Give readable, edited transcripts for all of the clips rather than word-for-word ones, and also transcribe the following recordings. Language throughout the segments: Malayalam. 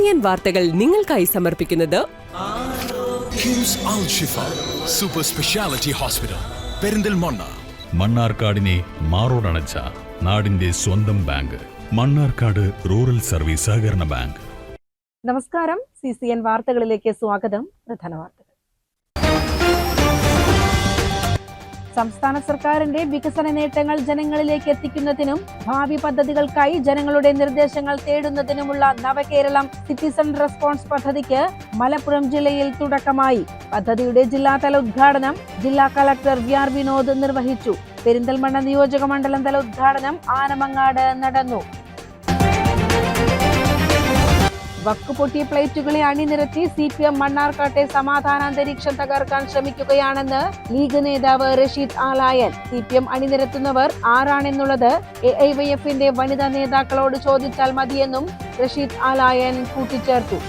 CCN വാർത്തകൾ നിങ്ങൾക്കായി സമർപ്പിക്കുന്നത് കിംസ് അൽ ഷിഫ സൂപ്പർ സ്പെഷ്യാലിറ്റി ഹോസ്പിറ്റൽ പെരിന്തൽമണ്ണ. മണ്ണാർക്കാടിനെ മാറോടണച്ച നാടിന്റെ സ്വന്തം ബാങ്ക് മണ്ണാർക്കാട് റൂറൽ സർവീസ് സഹകരണ ബാങ്ക്. നമസ്കാരം, CCN വാർത്തകളിലേക്ക് സ്വാഗതം. പ്രധാന വാർത്തകൾ. സംസ്ഥാന സർക്കാരിന്റെ വികസന നേട്ടങ്ങൾ ജനങ്ങളിലേക്ക് എത്തിക്കുന്നതിനും ഭാവി പദ്ധതികൾക്കായി ജനങ്ങളുടെ നിർദ്ദേശങ്ങൾ തേടുന്നതിനുമുള്ള നവകേരളം സിറ്റിസൺ റെസ്പോൺസ് പദ്ധതിക്ക് മലപ്പുറം ജില്ലയിൽ തുടക്കമായി. പദ്ധതിയുടെ ജില്ലാതല ഉദ്ഘാടനം ജില്ലാ കളക്ടർ VR വിനോദ് നിർവഹിച്ചു. പെരിന്തൽമണ്ണ നിയോജക മണ്ഡലം തല ഉദ്ഘാടനം ആനമങ്ങാട് നടന്നു. വക്കുപൊട്ടിയ പ്ലേറ്റുകളെ അണിനിരത്തി CPM മണ്ണാർക്കാട്ടെ സമാധാനാന്തരീക്ഷം തകർക്കാൻ ശ്രമിക്കുകയാണെന്ന് ലീഗ് നേതാവ് റഷീദ് ആലായൻ. CPM അണിനിരത്തുന്നവർ ആരാണെന്നുള്ളത് AIYFന്റെ വനിതാ നേതാക്കളോട് ചോദിച്ചാൽ മതിയെന്നും റഷീദ് ആലായൻ കൂട്ടിച്ചേർത്തു.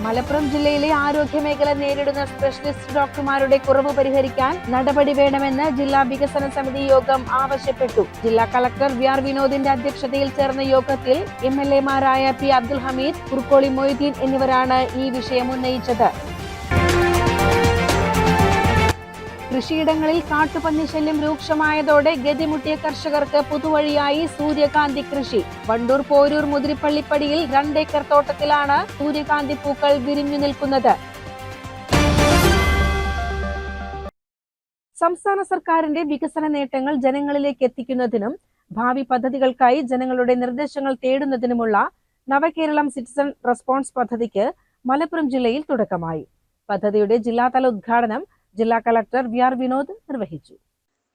മലപ്പുറം ജില്ലയിലെ ആരോഗ്യമേഖല നേരിടുന്ന സ്പെഷ്യലിസ്റ്റ് ഡോക്ടർമാരുടെ കുറവ് പരിഹരിക്കാൻ നടപടി വേണമെന്ന് ജില്ലാ വികസന സമിതി യോഗം ആവശ്യപ്പെട്ടു. ജില്ലാ കളക്ടർ VR വിനോദിന്റെ അധ്യക്ഷതയിൽ ചേർന്ന യോഗത്തിൽ MLA മാരായ P അബ്ദുൽ ഹമീദ്, കുർക്കോളി മൊയ്തീൻ എന്നിവരാണ് ഈ വിഷയം ഉന്നയിച്ചത്. കൃഷിയിടങ്ങളിൽ കാട്ടുപന്നി ശല്യം രൂക്ഷമായതോടെ ഗതിമുട്ടിയ കർഷകർക്ക് പുതുവഴിയായി സൂര്യകാന്തി കൃഷി. വണ്ടൂർ പോരൂർ മുതിരിപ്പള്ളിപ്പടിയിൽ 2 ഏക്കർ തോട്ടത്തിലാണ് സൂര്യകാന്തി പൂക്കൾ വിരിഞ്ഞു നിൽക്കുന്നത്. സംസ്ഥാന സർക്കാരിന്റെ വികസന നേട്ടങ്ങൾ ജനങ്ങളിലേക്ക് എത്തിക്കുന്നതിനും ഭാവി പദ്ധതികൾക്കായി ജനങ്ങളുടെ നിർദ്ദേശങ്ങൾ തേടുന്നതിനുമുള്ള നവകേരളം സിറ്റിസൺ റെസ്പോൺസ് പദ്ധതിക്ക് മലപ്പുറം ജില്ലയിൽ തുടക്കമായി. പദ്ധതിയുടെ ജില്ലാതല ഉദ്ഘാടനം ജില്ലാ കളക്ടർ VR വിനോദ് നിർവഹിച്ചു.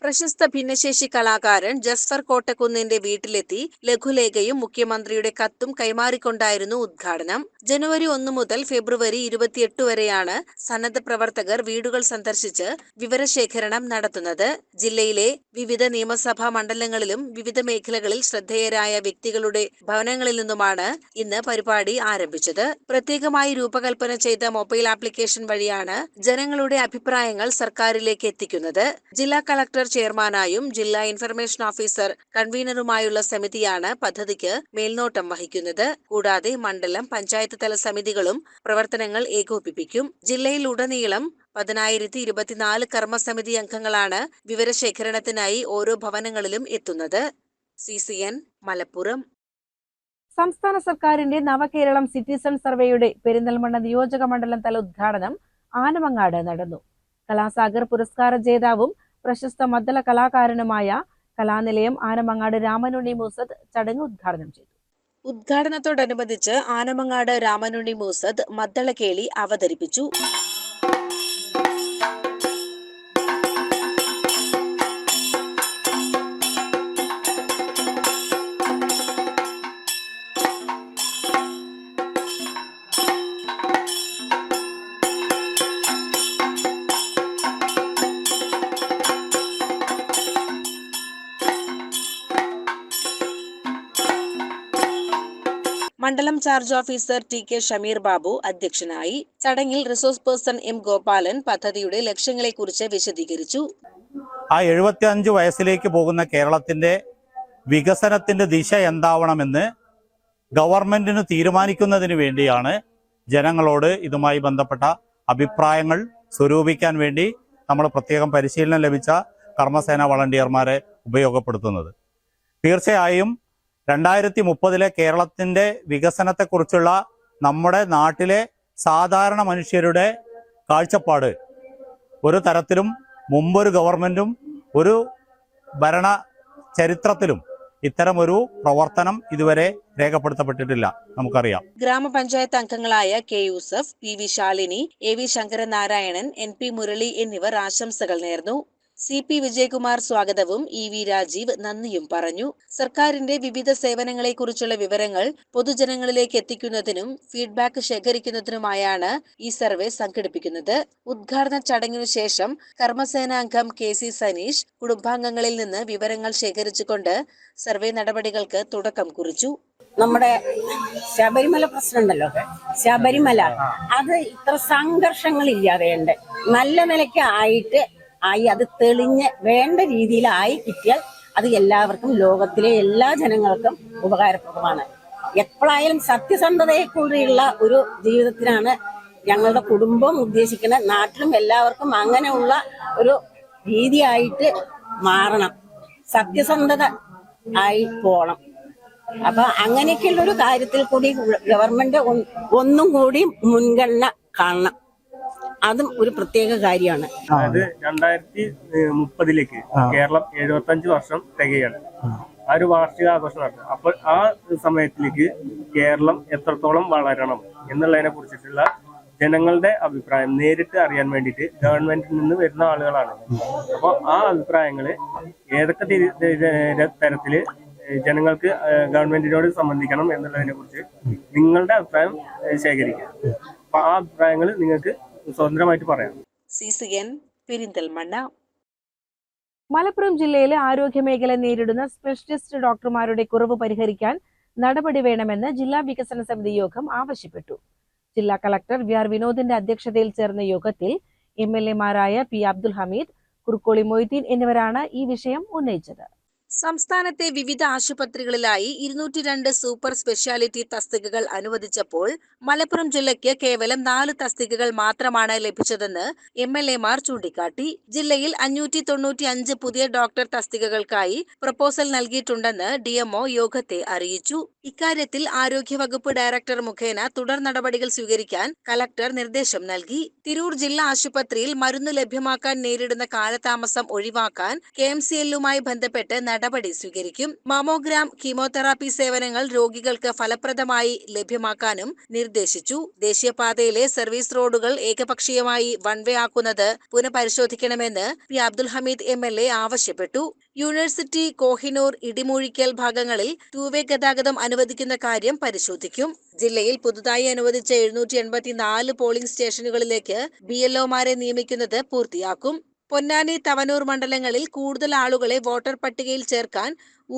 പ്രശസ്ത ഭിന്നശേഷി കലാകാരൻ ജസ്ഫർ കോട്ടക്കുന്നിന്റെ വീട്ടിലെത്തി ലഘുലേഖയും മുഖ്യമന്ത്രിയുടെ കത്തും കൈമാറിക്കൊണ്ടായിരുന്നു ഉദ്ഘാടനം. ജനുവരി 1 മുതൽ ഫെബ്രുവരി 28 വരെയാണ് സന്നദ്ധ പ്രവർത്തകർ വീടുകൾ സന്ദർശിച്ച് വിവരശേഖരണം നടത്തുന്നത്. ജില്ലയിലെ വിവിധ നിയമസഭാ മണ്ഡലങ്ങളിലും വിവിധ മേഖലകളിൽ ശ്രദ്ധേയരായ വ്യക്തികളുടെ ഭവനങ്ങളിൽ നിന്നുമാണ് ഇന്ന് പരിപാടി ആരംഭിച്ചത്. പ്രത്യേകമായി രൂപകൽപ്പന ചെയ്ത മൊബൈൽ ആപ്ലിക്കേഷൻ വഴിയാണ് ജനങ്ങളുടെ അഭിപ്രായങ്ങൾ സർക്കാരിലേക്ക് എത്തിക്കുന്നത്. ജില്ലാ കളക്ടർ ചെയർമാനായും ജില്ലാ ഇൻഫർമേഷൻ ഓഫീസർ കൺവീനറുമായുള്ള സമിതിയാണ് പദ്ധതിക്ക് മേൽനോട്ടം വഹിക്കുന്നത്. കൂടാതെ മണ്ഡലം പഞ്ചായത്ത് തല സമിതികളും പ്രവർത്തനങ്ങൾ ഏകോപിപ്പിക്കും. ജില്ലയിൽ ഉടനീളം 10,024 കർമ്മസമിതി അംഗങ്ങളാണ് വിവരശേഖരണത്തിനായി ഓരോ ഭവനങ്ങളിലും എത്തുന്നത്. CCN മലപ്പുറം. സംസ്ഥാന സർക്കാരിന്റെ നവകേരളം സിറ്റിസൺ സർവേയുടെ പെരിന്തൽമണ്ണ നിയോജക മണ്ഡലം തല ഉദ്ഘാടനം ആനമങ്ങാട് നടന്നു. കലാസാഗർ പുരസ്കാര ജേതാവും പ്രശസ്ത മദ്ദള കലാകാരനുമായ കലാനിലയം ആനമങ്ങാട് രാമനുണ്ണി മൂസദ് ചടങ്ങ് ഉദ്ഘാടനം ചെയ്തു. ഉദ്ഘാടനത്തോടനുബന്ധിച്ച് ആനമങ്ങാട് രാമനുണ്ണി മൂസദ് മദ്ദളക്കേളി അവതരിപ്പിച്ചു. മണ്ഡലം charge officer TK Shameer Babu അധ്യക്ഷനായി. ചടങ്ങിൽ റിസോഴ്സ് പേഴ്സൺ M ഗോപാലൻ പദ്ധതിയുടെ ലക്ഷ്യങ്ങളെക്കുറിച്ച് വിശദീകരിച്ചു. 75 വയസ്സിലേക്ക് പോകുന്ന കേരളത്തിന്റെ വികസനത്തിന്റെ ദിശ എന്താവണമെന്ന് ഗവൺമെന്റിന് തീരുമാനിക്കുന്നതിന് വേണ്ടിയാണ് ജനങ്ങളോട് ഇതുമായി ബന്ധപ്പെട്ട അഭിപ്രായങ്ങൾ സ്വരൂപിക്കാൻ വേണ്ടി നമ്മൾ പ്രത്യേകം പരിശീലനം ലഭിച്ച കർമ്മസേന വളണ്ടിയർമാരെ ഉപയോഗപ്പെടുത്തുന്നത്. തീർച്ചയായും 2030 കേരളത്തിന്റെ വികസനത്തെക്കുറിച്ചുള്ള നമ്മുടെ നാട്ടിലെ സാധാരണ മനുഷ്യരുടെ കാഴ്ചപ്പാട് ഒരു തരത്തിലും മുമ്പൊരു ഗവൺമെന്റും ഒരു ഭരണ ചരിത്രത്തിലും ഇത്തരമൊരു പ്രവർത്തനം ഇതുവരെ രേഖപ്പെടുത്തപ്പെട്ടിട്ടില്ല. നമുക്കറിയാം. ഗ്രാമപഞ്ചായത്ത് അംഗങ്ങളായ K Yusuf, PV Shalini, AV Sankaranarayanan, NP Murali എന്നിവർ ആശംസകൾ നേർന്നു. CP വിജയകുമാർ സ്വാഗതവും EV രാജീവ് നന്ദിയും പറഞ്ഞു. സർക്കാരിന്റെ വിവിധ സേവനങ്ങളെക്കുറിച്ചുള്ള വിവരങ്ങൾ പൊതുജനങ്ങളിലേക്ക് എത്തിക്കുന്നതിനും ഫീഡ്ബാക്ക് ശേഖരിക്കുന്നതിനുമായാണ് ഈ സർവേ സംഘടിപ്പിക്കുന്നത്. ഉദ്ഘാടന ചടങ്ങിനു ശേഷം കർമ്മസേനാംഗം KC സനീഷ് കുടുംബാംഗങ്ങളിൽ നിന്ന് വിവരങ്ങൾ ശേഖരിച്ചുകൊണ്ട് സർവേ നടപടികൾക്ക് തുടക്കം കുറിച്ചു. നമ്മുടെ ശബരിമല പ്രശ്നമുണ്ടല്ലോ, ശബരിമല അത് ഇത്ര സംഘർഷങ്ങളില്ലാതെയുണ്ട്. നല്ല നിലയ്ക്ക് ആയി അത് തെളിഞ്ഞ് വേണ്ട രീതിയിലായി കിട്ടിയാൽ അത് എല്ലാവർക്കും, ലോകത്തിലെ എല്ലാ ജനങ്ങൾക്കും ഉപകാരപ്രദമാണ്. എപ്പോഴായാലും സത്യസന്ധതയെ കൂടിയുള്ള ഒരു ജീവിതത്തിനാണ് ഞങ്ങളുടെ കുടുംബം ഉദ്ദേശിക്കുന്നത്. നാട്ടിലും എല്ലാവർക്കും അങ്ങനെയുള്ള ഒരു രീതിയായിട്ട് മാറണം, സത്യസന്ധത ആയി പോണം. അപ്പൊ അങ്ങനെയൊക്കെയുള്ള ഒരു കാര്യത്തിൽ കൂടി ഗവൺമെന്റ് ഒന്നും കൂടി മുൻഗണന കാണണം. അതും ഒരു പ്രത്യേക കാര്യമാണ്. അതായത് 2030 കേരളം 75 വർഷം തികയാണ്. ആ ഒരു വാർഷിക ആഘോഷം നടത്തുക. അപ്പോൾ ആ സമയത്തിലേക്ക് കേരളം എത്രത്തോളം വളരണം എന്നുള്ളതിനെ കുറിച്ചിട്ടുള്ള ജനങ്ങളുടെ അഭിപ്രായം നേരിട്ട് അറിയാൻ വേണ്ടിയിട്ട് ഗവൺമെന്റിൽ നിന്ന് വരുന്ന ആളുകളാണ്. അപ്പോൾ ആ അഭിപ്രായങ്ങള് ഏതൊക്കെ തരത്തില് ജനങ്ങൾക്ക് ഗവൺമെന്റിനോട് സംബന്ധിക്കണം എന്നുള്ളതിനെ കുറിച്ച് നിങ്ങളുടെ അഭിപ്രായം ശേഖരിക്കുക. അപ്പൊ ആ അഭിപ്രായങ്ങൾ നിങ്ങൾക്ക് സ്വതന്ത്രമായിട്ട് പറയാം. CCN പെരിന്തൽമണ്ണ. മലപ്പുറം ജില്ലയിലെ ആരോഗ്യമേഖല നേരിടുന്ന സ്പെഷ്യലിസ്റ്റ് ഡോക്ടർമാരുടെ കുറവ് പരിഹരിക്കാൻ നടപടി വേണമെന്ന് ജില്ലാ വികസന സമിതി യോഗം ആവശ്യപ്പെട്ടു. ജില്ലാ കളക്ടർ വി ആർ വിനോദിന്റെ അധ്യക്ഷതയിൽ ചേർന്ന യോഗത്തിൽ MLA-മാരായ പി അബ്ദുൽ ഹമീദ്, കുറുക്കോളി മൊയ്തീൻ എന്നിവരാണ് ഈ വിഷയം ഉന്നയിച്ചത്. സംസ്ഥാനത്തെ വിവിധ ആശുപത്രികളിലായി 202 സൂപ്പർ സ്പെഷ്യാലിറ്റി തസ്തികകൾ അനുവദിച്ചപ്പോൾ മലപ്പുറം ജില്ലയ്ക്ക് കേവലം 4 തസ്തികകൾ മാത്രമാണ് ലഭിച്ചതെന്ന് MLA-മാർ ചൂണ്ടിക്കാട്ടി. ജില്ലയിൽ 595 പുതിയ ഡോക്ടർ തസ്തികകൾക്കായി പ്രപ്പോസൽ നൽകിയിട്ടുണ്ടെന്ന് DMO യോഗത്തെ അറിയിച്ചു. ഇക്കാര്യത്തിൽ ആരോഗ്യവകുപ്പ് ഡയറക്ടർ മുഖേന തുടർ നടപടികൾ സ്വീകരിക്കാൻ കളക്ടർ നിർദ്ദേശം നൽകി. തിരൂർ ജില്ലാ ആശുപത്രിയിൽ മരുന്ന് ലഭ്യമാക്കാൻ നേരിടുന്ന കാലതാമസം ഒഴിവാക്കാൻ KMCL-ലുമായി ബന്ധപ്പെട്ട് നടപടി സ്വീകരിക്കും. മാമോഗ്രാം, കീമോതെറാപ്പി സേവനങ്ങൾ രോഗികൾക്ക് ഫലപ്രദമായി ലഭ്യമാക്കാനും നിർദ്ദേശിച്ചു. ദേശീയപാതയിലെ സർവീസ് റോഡുകൾ ഏകപക്ഷീയമായി വൺ വേ ആക്കുന്നത് പുനഃപരിശോധിക്കണമെന്ന് പി അബ്ദുൽ ഹമീദ് MLA ആവശ്യപ്പെട്ടു. യൂണിവേഴ്സിറ്റി, കോഹിനൂർ, ഇടിമൂഴിക്കൽ ഭാഗങ്ങളിൽ 2-വേ ഗതാഗതം അനുവദിക്കുന്ന കാര്യം പരിശോധിക്കും. ജില്ലയിൽ പുതുതായി അനുവദിച്ച 784 പോളിംഗ് സ്റ്റേഷനുകളിലേക്ക് BLO-മാരെ നിയമിക്കുന്നത് പൂർത്തിയാക്കും. പൊന്നാനി, തവനൂർ മണ്ഡലങ്ങളിൽ കൂടുതൽ ആളുകളെ വോട്ടർ പട്ടികയിൽ ചേർക്കാൻ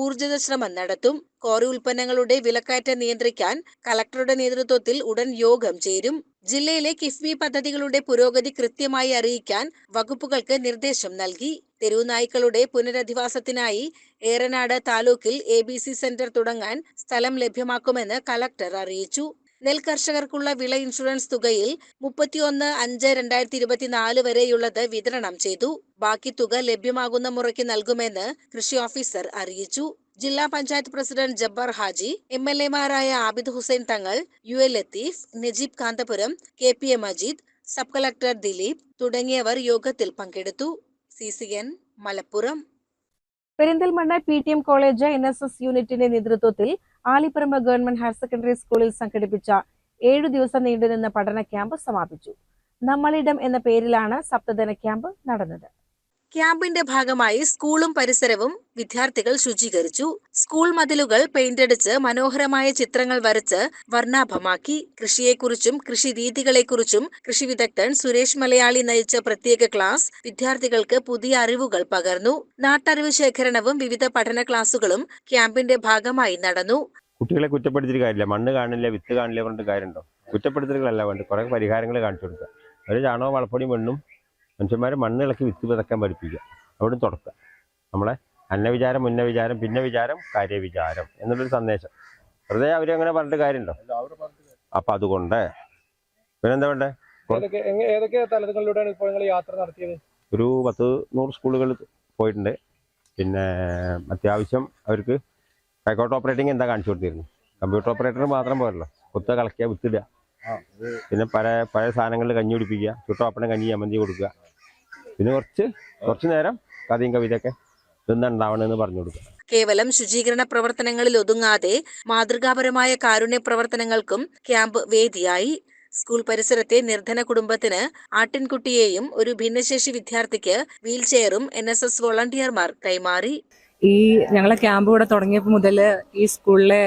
ഊർജിത ശ്രമം നടത്തും. കോറി ഉൽപ്പന്നങ്ങളുടെ വിലക്കയറ്റം നിയന്ത്രിക്കാൻ കളക്ടറുടെ നേതൃത്വത്തിൽ ഉടൻ യോഗം ചേരും. ജില്ലയിലെ കിഫ്ബി പദ്ധതികളുടെ പുരോഗതി കൃത്യമായി അറിയിക്കാൻ വകുപ്പുകൾക്ക് നിർദ്ദേശം നൽകി. തെരുവുനായ്ക്കളുടെ പുനരധിവാസത്തിനായി ഏറനാട് താലൂക്കിൽ ABC സെന്റർ തുടങ്ങാൻ സ്ഥലം ലഭ്യമാക്കുമെന്ന് കളക്ടർ അറിയിച്ചു. നെൽകർഷകർക്കുള്ള വിള ഇൻഷുറൻസ് തുകയിൽ 31/5/2024 വരെയുള്ളത് വിതരണം ചെയ്തു. ബാക്കി തുക ലഭ്യമാകുന്ന മുറയ്ക്ക് നൽകുമെന്ന് കൃഷി ഓഫീസർ അറിയിച്ചു. ജില്ലാ പഞ്ചായത്ത് പ്രസിഡന്റ് ജബ്ബാർ ഹാജി, MLA-മാരായ Abid Hussain Thangal, UL Latheef, Najeeb Kanthapuram, KPA Majeed, sub collector Dileep തുടങ്ങിയവർ യോഗത്തിൽ പങ്കെടുത്തു. CCN Malappuram. Perinthalmanna PTM college NSS യൂണിറ്റിന്റെ നേതൃത്വത്തിൽ ആലിപ്പറമ്പ് ഗവൺമെന്റ് ഹയർ സെക്കൻഡറി സ്കൂളിൽ സംഘടിപ്പിച്ച 7 ദിവസം നീണ്ടുനിന്ന പഠന ക്യാമ്പ് സമാപിച്ചു. നമ്മളിടം എന്ന പേരിലാണ് സപ്തദിന ക്യാമ്പ് നടന്നത്. ക്യാമ്പിന്റെ ഭാഗമായി സ്കൂളും പരിസരവും വിദ്യാർത്ഥികൾ ശുചീകരിച്ചു. സ്കൂൾ മതിലുകൾ പെയിന്റടിച്ച് മനോഹരമായ ചിത്രങ്ങൾ വരച്ച് വർണ്ണാഭമാക്കി. കൃഷിയെക്കുറിച്ചും കൃഷി രീതികളെക്കുറിച്ചും കൃഷി വിദഗ്ധൻ സുരേഷ് മലയാളി നയിച്ച പ്രത്യേക ക്ലാസ് വിദ്യാർത്ഥികൾക്ക് പുതിയ അറിവുകൾ പകർന്നു. നാട്ടറിവ് ശേഖരണവും വിവിധ പഠന ക്ലാസുകളും ക്യാമ്പിന്റെ ഭാഗമായി നടന്നു. കുട്ടികളെ കുറ്റപ്പെടുത്തിയിട്ട് കാര്യമില്ല. മണ്ണ് കാണില്ല, വിത്ത് കാണില്ല പറഞ്ഞിട്ട് കാര്യമുണ്ടോ? കുറ്റപ്പെടുത്തലുകളല്ല വേണ്ട, കുറെ പരിഹാരങ്ങൾ കാണിച്ചു കൊടുക്കുക. ഒരു ചാണകവും വളപ്പൊടിയും മണ്ണും മനുഷ്യന്മാരെ മണ്ണ് ഇളക്കി വിത്ത് വിതക്കാൻ പഠിപ്പിക്കുക. അവിടെ തുടക്കുക. നമ്മളെ അന്നവിചാരം, മുന്നവിചാരം, പിന്നെ വിചാരം, കാര്യവിചാരം എന്നുള്ളൊരു സന്ദേശം. വെറുതെ അവരങ്ങനെ പറഞ്ഞിട്ട് കാര്യമുണ്ടോ? അപ്പൊ അതുകൊണ്ട് പിന്നെന്താ വേണ്ടേ? ഏതൊക്കെ തലങ്ങളിലൂടെയാണ് ഇപ്പോൾ നിങ്ങൾ യാത്ര നടത്തിയത്? ഒരു 100 സ്കൂളുകൾ പോയിട്ടുണ്ട്. പിന്നെ അത്യാവശ്യം അവർക്ക് ബാക്കൗട്ട് ഓപ്പറേറ്റിംഗ് എന്താ കാണിച്ചു കൊടുത്തിരുന്നു. കമ്പ്യൂട്ടർ ഓപ്പറേറ്റർ മാത്രം പോരല്ലോ, കുത്ത കളക്കുക, വിത്തിടുക, പിന്നെ പഴയ സാധനങ്ങളിൽ കഞ്ഞി പിടിപ്പിക്കുക, ചുട്ടോപ്പണം കഞ്ഞി ചമ്മന്തി കൊടുക്കുക, പിന്നെ കുറച്ച് നേരം കഥയും കവിതയൊക്കെ ഇന്നുണ്ടാവണമെന്ന് പറഞ്ഞു കൊടുക്കുക. കേവലം ശുചീകരണ പ്രവർത്തനങ്ങളിൽ ഒതുങ്ങാതെ മാതൃകാപരമായ കാരുണ്യ പ്രവർത്തനങ്ങൾക്കും ക്യാമ്പ് വേദിയായി. സ്കൂൾ പരിസരത്തെ നിർധന കുടുംബത്തിന് ആട്ടിൻകുട്ടിയെയും ഒരു ഭിന്നശേഷി വിദ്യാർത്ഥിക്ക് വീൽചെയറും NSS വോളണ്ടിയർമാർ കൈമാറി. ഞങ്ങളെ ക്യാമ്പ് ഇവിടെ തുടങ്ങിയപ്പോൾ മുതൽ ഈ സ്കൂളിലെ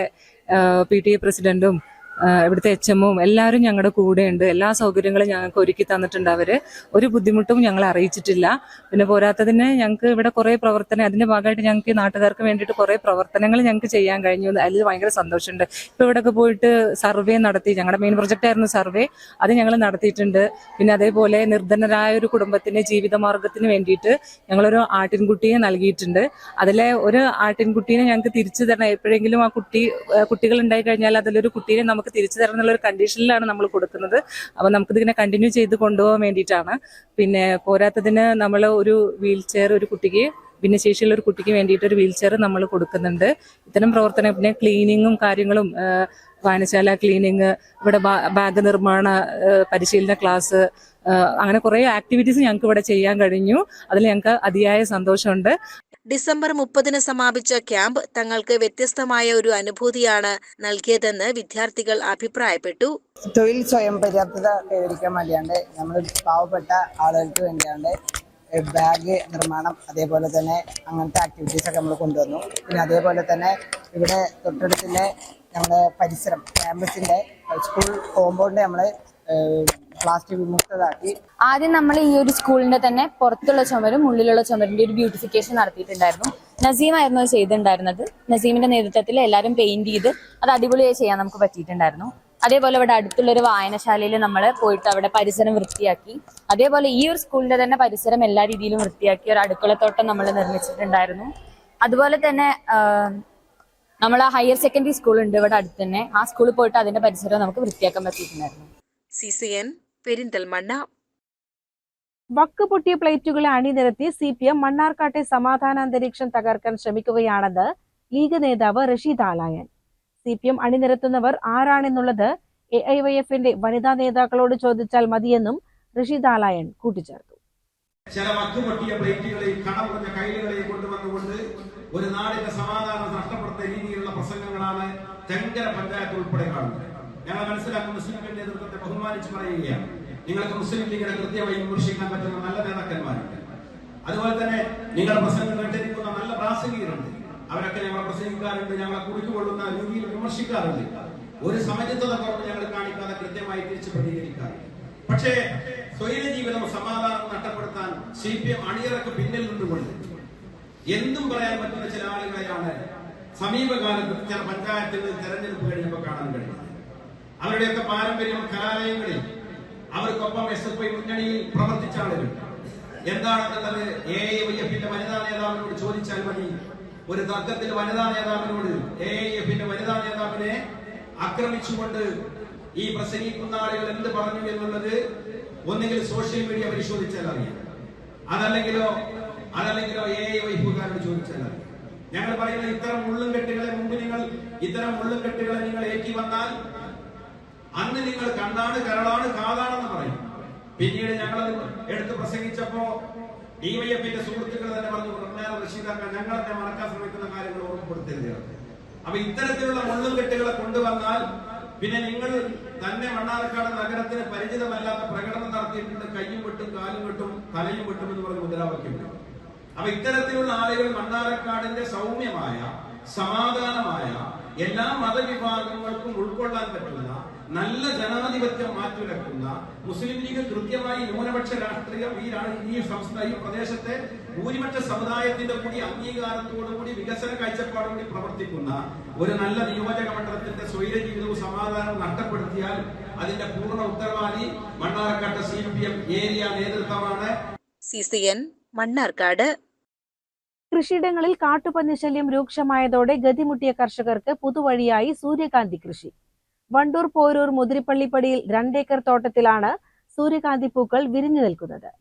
PTA പ്രസിഡന്റും ഇവിടുത്തെ HMഉം എല്ലാവരും ഞങ്ങളുടെ കൂടെയുണ്ട്. എല്ലാ സൗകര്യങ്ങളും ഞങ്ങൾക്ക് ഒരുക്കി തന്നിട്ടുണ്ട്. അവര് ഒരു ബുദ്ധിമുട്ടും ഞങ്ങളെ അറിയിച്ചിട്ടില്ല. പിന്നെ പോരാത്തതിന് ഞങ്ങൾക്ക് ഇവിടെ കുറേ അതിന്റെ ഭാഗമായിട്ട് ഞങ്ങൾക്ക് നാട്ടുകാർക്ക് വേണ്ടിയിട്ട് കുറേ പ്രവർത്തനങ്ങൾ ഞങ്ങൾക്ക് ചെയ്യാൻ കഴിഞ്ഞു. അതിൽ ഭയങ്കര സന്തോഷമുണ്ട്. ഇപ്പോൾ ഇവിടെയൊക്കെ പോയിട്ട് സർവേ നടത്തി, ഞങ്ങളുടെ മെയിൻ പ്രൊജക്റ്റ് ആയിരുന്നു സർവേ, അത് ഞങ്ങൾ നടത്തിയിട്ടുണ്ട്. പിന്നെ അതേപോലെ നിർധനരായ ഒരു കുടുംബത്തിന്റെ ജീവിതമാർഗത്തിന് വേണ്ടിയിട്ട് ഞങ്ങളൊരു ആട്ടിൻകുട്ടിയെ നൽകിയിട്ടുണ്ട്. അതിലെ ഒരു ആട്ടിൻകുട്ടീനെ ഞങ്ങൾക്ക് തിരിച്ചു തരണം. എപ്പോഴെങ്കിലും ആ കുട്ടികൾ ഉണ്ടായി കഴിഞ്ഞാൽ അതിലൊരു കുട്ടീനെ നമുക്ക് തിരിച്ചു തരണം എന്നുള്ള ഒരു കണ്ടീഷനിലാണ് നമ്മൾ കൊടുക്കുന്നത്. അപ്പൊ നമുക്കിതിങ്ങനെ കണ്ടിന്യൂ ചെയ്ത് കൊണ്ടുപോകാൻ വേണ്ടിയിട്ടാണ്. പിന്നെ പോരാത്തതിന് നമ്മൾ ഒരു വീൽ ചെയർ ഒരു കുട്ടിക്ക്, ഭിന്നശേഷിയുള്ള ഒരു കുട്ടിക്ക് വേണ്ടിയിട്ട് ഒരു വീൽ ചെയർ നമ്മൾ കൊടുക്കുന്നുണ്ട്. ഇത്തരം പ്രവർത്തനം, പിന്നെ ക്ലീനിങ്ങും കാര്യങ്ങളും, വായനശാല ക്ലീനിങ്, ഇവിടെ ബാഗ് നിർമ്മാണ പരിശീലന ക്ലാസ്, അങ്ങനെ കുറേ ആക്ടിവിറ്റീസ് ഞങ്ങൾക്ക് ഇവിടെ ചെയ്യാൻ കഴിഞ്ഞു. അതിൽ ഞങ്ങൾക്ക് അതിയായ സന്തോഷമുണ്ട്. ഡിസംബർ 30 സമാപിച്ച ക്യാമ്പ് തങ്ങൾക്ക് വ്യത്യസ്തമായ ഒരു അനുഭൂതിയാണ് നൽകിയതെന്ന് വിദ്യാർത്ഥികൾ അഭിപ്രായപ്പെട്ടു. തൊഴിൽ സ്വയം പര്യാപ്തത കൈവരിക്കാൻ വേണ്ടിയാണ്ട് നമ്മൾ പാവപ്പെട്ട ആളുകൾക്ക് വേണ്ടിയാണ്ട് ബാഗ് നിർമ്മാണം, അതേപോലെ തന്നെ അങ്ങനത്തെ ആക്ടിവിറ്റീസൊക്കെ നമ്മൾ കൊണ്ടുവന്നു. പിന്നെ അതേപോലെ തന്നെ ഇവിടെ തൊട്ടടുത്തിൻ്റെ നമ്മുടെ പരിസരം, ക്യാമ്പസിൻ്റെ സ്കൂൾ കോമ്പൗണ്ട് നമ്മൾ പ്ലാസ്റ്റിക് വിമുക്തമാക്കി. ആദ്യം നമ്മൾ ഈ ഒരു സ്കൂളിന്റെ തന്നെ പുറത്തുള്ള ചുമരും ഉള്ളിലുള്ള ചുമരിന്റെ ഒരു ബ്യൂട്ടിഫിക്കേഷൻ നടത്തിയിട്ടുണ്ടായിരുന്നു. നസീമായിരുന്നു അത് ചെയ്തിട്ടുണ്ടായിരുന്നത്. നസീമിന്റെ നേതൃത്വത്തിൽ എല്ലാവരും പെയിന്റ് ചെയ്ത് അത് അടിപൊളിയായി ചെയ്യാൻ നമുക്ക് പറ്റിയിട്ടുണ്ടായിരുന്നു. അതേപോലെ ഇവിടെ അടുത്തുള്ളൊരു വായനശാലയിൽ നമ്മൾ പോയിട്ട് അവിടെ പരിസരം വൃത്തിയാക്കി. അതേപോലെ ഈ ഒരു സ്കൂളിന്റെ തന്നെ പരിസരം എല്ലാ രീതിയിലും വൃത്തിയാക്കി. ഒരു അടുക്കളത്തോട്ടം നമ്മൾ നിർമ്മിച്ചിട്ടുണ്ടായിരുന്നു. അതുപോലെ തന്നെ നമ്മൾ ഹയർ സെക്കൻഡറി സ്കൂൾ ഉണ്ട് ഇവിടെ അടുത്ത് തന്നെ. ആ സ്കൂളിൽ പോയിട്ട് അതിന്റെ പരിസരം നമുക്ക് വൃത്തിയാക്കാൻ പറ്റിയിട്ടുണ്ടായിരുന്നു. CCN പെരിന്തൽമണ്ണ. വക്ക് പൊട്ടിയ പ്ലേറ്റുകളെ അണിനിരത്തി CPM മണ്ണാർക്കാട്ടെ സമാധാന അന്തരീക്ഷം തകർക്കാൻ ശ്രമിക്കുകയാണെന്ന് ലീഗ് നേതാവ് റഷീദ് ആലായൻ. CPM അണിനിരത്തുന്നവർ ആരാണെന്നുള്ളത് AIYFന്റെ വനിതാ നേതാക്കളോട് ചോദിച്ചാൽ മതിയെന്നും റഷീദ് ആലായൻ കൂട്ടിച്ചേർത്തു. ചില വക്കുപൊട്ടിയ പ്ലേറ്റുകളെയും കടമുറഞ്ഞ കൈലുകളെയും കൊണ്ടുവന്നുകൊണ്ട് ഒരു നാടിന്റെ സമാധാനം നഷ്ടപ്പെടുത്തുന്ന രീതിയിലുള്ള പ്രസംഗങ്ങളാണ് തെങ്കര പഞ്ചായത്ത് ഉൾപ്പെടെ കാണുന്നത്. ഞങ്ങൾ മനസ്സിലാക്കുന്ന മുസ്ലിം ലീഗ് നേതൃത്വത്തെ ബഹുമാനിച്ച് പറയുകയാണ്. നിങ്ങൾക്ക് മുസ്ലിം ലീഗിനെ കൃത്യമായി വിമർശിക്കാൻ പറ്റുന്ന നല്ല നേതാക്കന്മാരുണ്ട്. അതുപോലെ തന്നെ നിങ്ങളുടെ പ്രസംഗം കേട്ടിരിക്കുന്ന നല്ല പ്രാസംഗികരുണ്ട്. അവരൊക്കെ ഞങ്ങളെ പ്രസംഗിക്കാറുണ്ട്, ഞങ്ങളെ കുറിച്ചുകൊള്ളുന്ന രീതിയിൽ വിമർശിക്കാറുണ്ട്. ഒരു സമചിത്തത കുറവ് ഞങ്ങൾ കാണിക്കാതെ കൃത്യമായി തിരിച്ചു പ്രതികരിക്കാറുണ്ട്. പക്ഷേ സ്വൈര ജീവിതം സമാധാനം നഷ്ടപ്പെടുത്താൻ CPM അണിയറക്ക് പിന്നിൽ നിന്നുകൊണ്ട് എന്തും പറയാൻ പറ്റുന്ന ചില ആളുകളെയാണ് സമീപകാലത്ത് ചില പഞ്ചായത്തുകളിൽ തെരഞ്ഞെടുപ്പ് കഴിഞ്ഞപ്പോൾ കാണാൻ കഴിയുന്നത്. അവരുടെയൊക്കെ പാരമ്പര്യം കലാലയങ്ങളിൽ അവർക്കൊപ്പം SFI മുന്നണിയിൽ പ്രവർത്തിച്ച ആളുകൾ. എന്താണെന്നുള്ളത് AIYFന്റെ വനിതാ നേതാവിനോട് ചോദിച്ചാൽ മതി. ഒരു തർക്കത്തിൽ വനിതാ നേതാവിനോട് AIYFന്റെ വനിതാ നേതാവിനെ ആക്രമിച്ചുകൊണ്ട് ഈ പ്രസംഗിക്കുന്ന ആളുകൾ എന്ത് പറഞ്ഞു എന്നുള്ളത് ഒന്നുകിൽ സോഷ്യൽ മീഡിയ പരിശോധിച്ചാൽ അറിയാം, അതല്ലെങ്കിലോ AIYFകാരോട് ചോദിച്ചാൽ അറിയാം. ഞങ്ങൾ പറയുന്ന ഇത്തരം മുള്ളുംകെട്ടുകളെ മുമ്പ് നിങ്ങൾ ഏറ്റി വന്നാൽ അന്ന് നിങ്ങൾ കണ്ണാണ്, കരളാണ്, കാതാണെന്ന് പറയും. പിന്നീട് ഞങ്ങളത് എടുത്ത് പ്രസംഗിച്ചപ്പോ DYFന്റെ സുഹൃത്തുക്കൾ തന്നെ പറഞ്ഞു, റഷീദാക്കാൻ ഞങ്ങൾ തന്നെ മറക്കാൻ ശ്രമിക്കുന്ന കാര്യങ്ങൾ ഓർമ്മപ്പെടുത്തരുത്. അപ്പൊ ഇത്തരത്തിലുള്ള മുള്ളുംകെട്ടുകളെ കൊണ്ടുവന്നാൽ പിന്നെ നിങ്ങൾ തന്നെ മണ്ണാർക്കാട് നഗരത്തിന് പരിചിതമല്ലാത്ത പ്രകടനം നടത്തിയിട്ടുണ്ട്. കയ്യും വെട്ടും, കാലും വെട്ടും, തലയും വെട്ടും എന്ന് പറഞ്ഞ മുദ്രാവാക്യം. അപ്പൊ ഇത്തരത്തിലുള്ള ആളുകൾ മണ്ണാർക്കാടിന്റെ സൗമ്യമായ, സമാധാനമായ, എല്ലാ മതവിഭാഗങ്ങൾക്കും ഉൾക്കൊള്ളാൻ പറ്റുന്ന, നല്ല ജനാധിപത്യം മാറ്റുരക്കുന്ന, മുസ്ലിം ലീഗ് കൃത്യമായി ന്യൂനപക്ഷ രാഷ്ട്രീയം ഈ പ്രദേശത്തെ ഭൂരിപക്ഷ സമുദായത്തിന്റെ കൂടി അംഗീകാരത്തോടുകൂടി വികസന കാഴ്ചപ്പാടോടുകൂടി പ്രവർത്തിക്കുന്ന ഒരു നല്ല നിയോജക മണ്ഡലത്തിന്റെ സ്വൈര ജീവിതവും സമാധാനവും നഷ്ടപ്പെടുത്തിയാൽ അതിന്റെ പൂർണ്ണ ഉത്തരവാദി മണ്ണാർക്കാട് CPM ഏരിയ നേതൃത്വമാണ്. CCN മണ്ണാർക്കാട്. കൃഷിയിടങ്ങളിൽ കാട്ടുപന്നി ശല്യം രൂക്ഷമായതോടെ ഗതിമുട്ടിയ കർഷകർക്ക് പുതുവഴിയായി സൂര്യകാന്തി കൃഷി. വണ്ടൂർ പോരൂർ മുതിരിപ്പള്ളിപ്പടിയിൽ 2 ഏക്കർ തോട്ടത്തിലാണ് സൂര്യകാന്തി പൂക്കൾ വിരിഞ്ഞു നിൽക്കുന്നത്.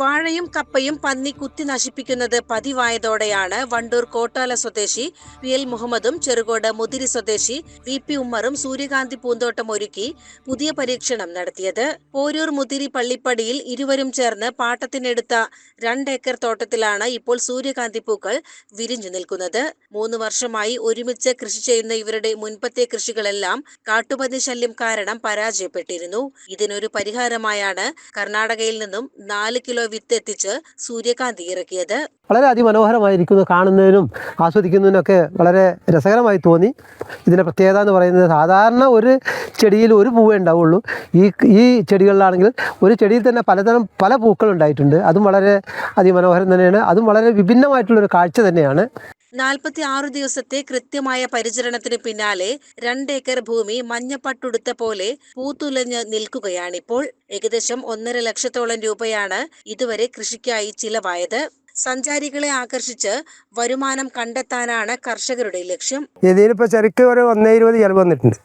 വാഴയും കപ്പയും പന്നി കുത്തി നശിപ്പിക്കുന്നത് പതിവായതോടെയാണ് വണ്ടൂർ കോട്ടാല സ്വദേശി PL മുഹമ്മദും ചെറുകോട് മുതിരി സ്വദേശി VP ഉമ്മറും സൂര്യകാന്തി പൂന്തോട്ടം ഒരുക്കി പുതിയ പരീക്ഷണം നടത്തിയത്. പോരൂർ മുതിരി പള്ളിപ്പടിയിൽ ഇരുവരും ചേർന്ന് പാട്ടത്തിനെടുത്ത 2 ഏക്കർ തോട്ടത്തിലാണ് ഇപ്പോൾ സൂര്യകാന്തി പൂക്കൾ വിരിഞ്ഞു നിൽക്കുന്നത്. 3 വർഷമായി ഒരുമിച്ച് കൃഷി ചെയ്യുന്ന ഇവരുടെ മുൻപത്തെ കൃഷികളെല്ലാം കാട്ടുപന്നി ശല്യം കാരണം പരാജയപ്പെട്ടിരുന്നു. ഇതിനൊരു പരിഹാരമായാണ് കർണാടകയിൽ നിന്നും 4 കിലോ വിത്ത് അടുത്തെത്തിച്ച് സൂര്യകാന്തി ഇറക്കിയത്. വളരെ അതിമനോഹരമായിരിക്കുന്നു, കാണുന്നതിനും ആസ്വദിക്കുന്നതിനൊക്കെ വളരെ രസകരമായി തോന്നി. ഇതിൻ്റെ പ്രത്യേകത എന്ന് പറയുന്നത് സാധാരണ ഒരു ചെടിയിൽ ഒരു പൂവേ ഉണ്ടാവുള്ളൂ. ഈ ചെടികളിലാണെങ്കിൽ ഒരു ചെടിയിൽ തന്നെ പല പൂക്കൾ ഉണ്ടായിട്ടുണ്ട്. അതും വളരെ അതിമനോഹരം തന്നെയാണ്. അതും വളരെ വിഭിന്നമായിട്ടുള്ളൊരു കാഴ്ച തന്നെയാണ്. 46 ദിവസത്തെ കൃത്യമായ പരിചരണത്തിന് പിന്നാലെ 2 ഏക്കർ ഭൂമി മഞ്ഞപ്പട്ടുടുത്ത പോലെ പൂത്തുലഞ്ഞ് നിൽക്കുകയാണിപ്പോൾ. ഏകദേശം 1.5 ലക്ഷത്തോളം രൂപയാണ് ഇതുവരെ കൃഷിക്കായി ചിലവായത്. സഞ്ചാരികളെ ആകർഷിച്ച് വരുമാനം കണ്ടെത്താനാണ് കർഷകരുടെ ലക്ഷ്യം. ഇതിലിപ്പോൾ ശരിക്കും ഒരു 1.20 ചിലവ് വന്നിട്ടുണ്ട്.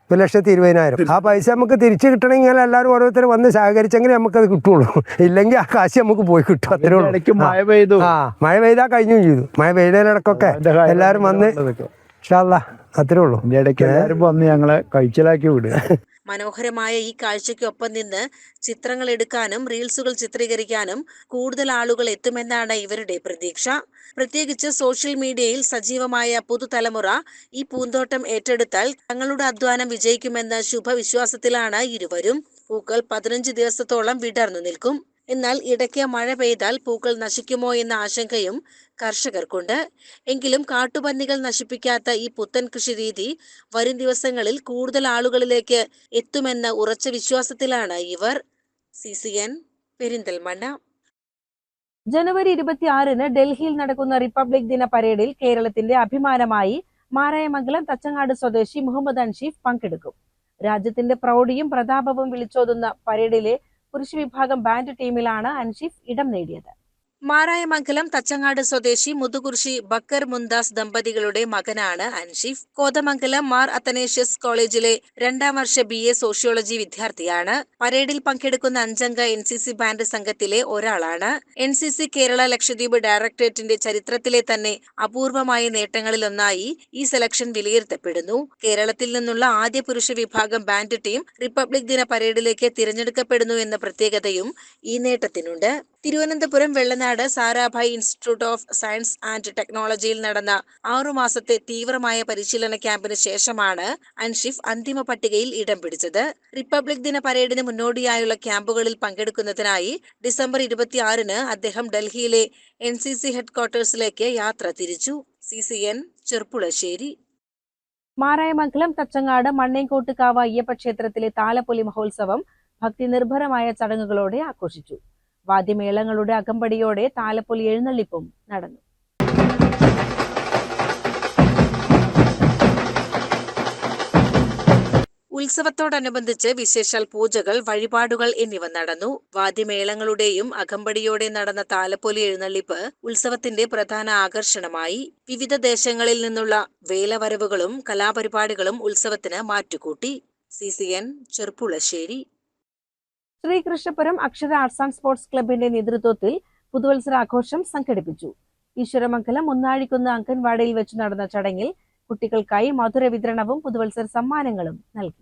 1,20,000. ആ പൈസ നമുക്ക് തിരിച്ചു കിട്ടണമെങ്കിൽ എല്ലാവരും ഓരോരുത്തർ വന്ന് സഹകരിച്ചെങ്കിൽ നമുക്കത് കിട്ടുള്ളൂ. ഇല്ലെങ്കിൽ ആ കാശ് നമുക്ക് പോയി കിട്ടും. അത്രേ ഉള്ളൂ. മഴ പെയ്തു, മഴ പെയ്താൽ കഴിഞ്ഞും ചെയ്തു. മഴ പെയ്തതിനിടക്കൊക്കെ എല്ലാവരും വന്ന് അത്രേ ഉള്ളൂ. ഇടയ്ക്ക് എല്ലാവരും വന്ന് ഞങ്ങളെ കഴിച്ചിലാക്കി വിടുക. മനോഹരമായ ഈ കാഴ്ചയ്ക്കൊപ്പം നിന്ന് ചിത്രങ്ങൾ എടുക്കാനും റീൽസുകൾ ചിത്രീകരിക്കാനും കൂടുതൽ ആളുകൾ എത്തുമെന്നാണ് ഇവരുടെ പ്രതീക്ഷ. പ്രത്യേകിച്ച് സോഷ്യൽ മീഡിയയിൽ സജീവമായ പുതുതലമുറ ഈ പൂന്തോട്ടം ഏറ്റെടുത്താൽ തങ്ങളുടെ അധ്വാനം വിജയിക്കുമെന്ന ശുഭവിശ്വാസത്തിലാണ് ഇരുവരും. പൂക്കൾ 15 ദിവസത്തോളം വിടർന്നു നിൽക്കും. എന്നാൽ ഇടയ്ക്ക് മഴ പെയ്താൽ പൂക്കൾ നശിക്കുമോ എന്ന ആശങ്കയും കർഷകർക്കുണ്ട്. എങ്കിലും കാട്ടുപന്നികൾ നശിപ്പിക്കാത്ത ഈ പുത്തൻ കൃഷി രീതി വരും ദിവസങ്ങളിൽ കൂടുതൽ ആളുകളിലേക്ക് എത്തുമെന്ന ഉറച്ച വിശ്വാസത്തിലാണ് ഇവർ. CCN പെരിന്തൽമണ്ണ. ജനുവരി 26-ന് ഡൽഹിയിൽ നടക്കുന്ന റിപ്പബ്ലിക് ദിന പരേഡിൽ കേരളത്തിന്റെ അഭിമാനമായി മാരായമംഗലം തച്ചങ്ങാട് സ്വദേശി മുഹമ്മദ് അൻഷീഫ് പങ്കെടുക്കും. രാജ്യത്തിന്റെ പ്രൗഢിയും പ്രതാപവും വിളിച്ചോതുന്ന പരേഡിലെ പുരുഷ വിഭാഗം ബാൻഡ് ടീമിലാണ് അൻഷീഫ് ഇടം നേടിയത്. മാരായമംഗലം തച്ചങ്ങാട് സ്വദേശി മുതുകുർശി ബക്കർ മുന്താസ് ദമ്പതികളുടെ മകനാണ് അൻഷീഫ്. കോതമംഗലം മാർ അത്തനേഷ്യസ് കോളേജിലെ 2ാം വർഷ BA സോഷ്യോളജി വിദ്യാർത്ഥിയാണ്. പരേഡിൽ പങ്കെടുക്കുന്ന 5-അംഗ NCC ബാൻഡ് സംഘത്തിലെ ഒരാളാണ്. NCC കേരള ലക്ഷദ്വീപ് ഡയറക്ടറേറ്റിന്റെ ചരിത്രത്തിലെ തന്നെ അപൂർവമായ നേട്ടങ്ങളിലൊന്നായി ഈ സെലക്ഷൻ വിലയിരുത്തപ്പെടുന്നു. കേരളത്തിൽ നിന്നുള്ള ആദ്യ പുരുഷ വിഭാഗം ബാൻഡ് ടീം റിപ്പബ്ലിക് ദിന പരേഡിലേക്ക് തിരഞ്ഞെടുക്കപ്പെടുന്നു എന്ന പ്രത്യേകതയും ഈ നേട്ടത്തിനുണ്ട്. Thiruvananthapuram Vellanad Sarabhai institute of science and ടെക്നോളജിയിൽ നടന്ന 6 മാസത്തെ തീവ്രമായ പരിശീലന ക്യാമ്പിന് ശേഷമാണ് അൻഷീഫ് അന്തിമ പട്ടികയിൽ ഇടം പിടിച്ചത്. റിപ്പബ്ലിക് ദിന പരേഡിന് മുന്നോടിയായുള്ള ക്യാമ്പുകളിൽ പങ്കെടുക്കുന്നതിനായി ഡിസംബർ 26-ന് അദ്ദേഹം ഡൽഹിയിലെ NCC ഹെഡ്ക്വാർട്ടേഴ്സിലേക്ക് യാത്ര തിരിച്ചു. CCN ചെർപ്പുളശ്ശേരി. മാരായമംഗലം തച്ചങ്ങാട് മണ്ണേങ്കോട്ടുകാവ് അയ്യപ്പ ക്ഷേത്രത്തിലെ താലപ്പൊലി മഹോത്സവം ഭക്തി നിർഭരമായ ചടങ്ങുകളോടെ ആഘോഷിച്ചു. വാദ്യമേളങ്ങളുടെ അകമ്പടിയോടെ താലപ്പൊലി എഴുന്നള്ളിപ്പും നടന്നു. ഉത്സവത്തോടനുബന്ധിച്ച് വിശേഷാൽ പൂജകൾ, വഴിപാടുകൾ എന്നിവ നടന്നു. വാദ്യമേളങ്ങളുടെയും അകമ്പടിയോടെ നടന്ന താലപ്പൊലി എഴുന്നള്ളിപ്പ് ഉത്സവത്തിന്റെ പ്രധാന ആകർഷണമായി. വിവിധ ദേശങ്ങളിൽ നിന്നുള്ള വേലവരവുകളും കലാപരിപാടികളും ഉത്സവത്തിന് മാറ്റുകൂട്ടി. CCN ചെർപ്പുളശ്ശേരി. ശ്രീകൃഷ്ണപുരം അക്ഷര ആർട്സ് ആൻഡ് സ്പോർട്സ് ക്ലബിന്റെ നേതൃത്വത്തിൽ പുതുവത്സരാഘോഷം സംഘടിപ്പിച്ചു. ഈശ്വരമംഗലം മുന്നാഴിക്കുന്ന് അംഗൻവാടിയിൽ വെച്ച് നടന്ന ചടങ്ങിൽ കുട്ടികൾക്കായി മധുര വിതരണവും പുതുവത്സര സമ്മാനങ്ങളും നൽകി.